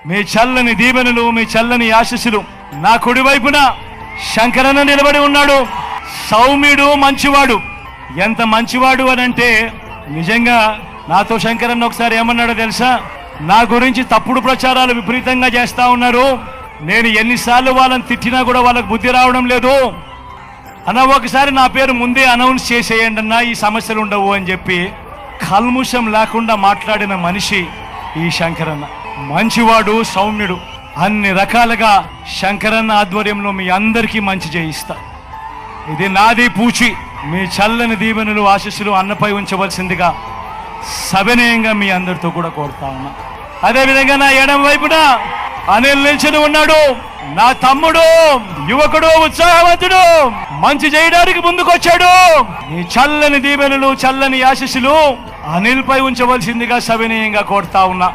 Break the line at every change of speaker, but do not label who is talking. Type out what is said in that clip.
మీ చల్లని దీవెనలు, మీ చల్లని ఆశీస్సులు. నా కుడివైపున శంకరన్న నిలబడి ఉన్నాడు. సౌమ్యుడు, మంచివాడు. ఎంత మంచివాడు అని అంటే నిజంగా నాతో శంకరన్న ఒకసారి ఏమన్నాడో తెలుసా? నా గురించి తప్పుడు ప్రచారాలు విపరీతంగా చేస్తా ఉన్నారు, నేను ఎన్నిసార్లు వాళ్ళని తిట్టినా కూడా వాళ్ళకు బుద్ధి రావడం లేదు అన్న, ఒకసారి నా పేరు ముందే అనౌన్స్ చేసేయండి అన్న, ఈ సమస్యలు ఉండవు అని చెప్పి కల్ముషం లేకుండా మాట్లాడిన మనిషి ఈ శంకరన్న. మంచివాడు, సౌమ్యుడు. అన్ని రకాలుగా శంకరన్న ఆధ్వర్యంలో మీ అందరికీ మంచి చేయిస్తా. ఇది నాది పూచి. మీ చల్లని దీవెనలు, ఆశీస్సులు అన్నపై ఉంచవలసిందిగా సవినయంగా మీ అందరితో కూడా కోరుతా ఉన్నా. అదేవిధంగా నా ఎడమ వైపున అనిల్ నిల్చుని ఉన్నాడు. నా తమ్ముడు, యువకుడు, ఉత్సాహవంతుడు, మంచి చేయడానికి ముందుకొచ్చాడు. ఈ చల్లని దీవెనలు, చల్లని ఆశీస్సులు అనిల్ పై ఉంచవలసిందిగా సవినయంగా కోరుతా ఉన్నా.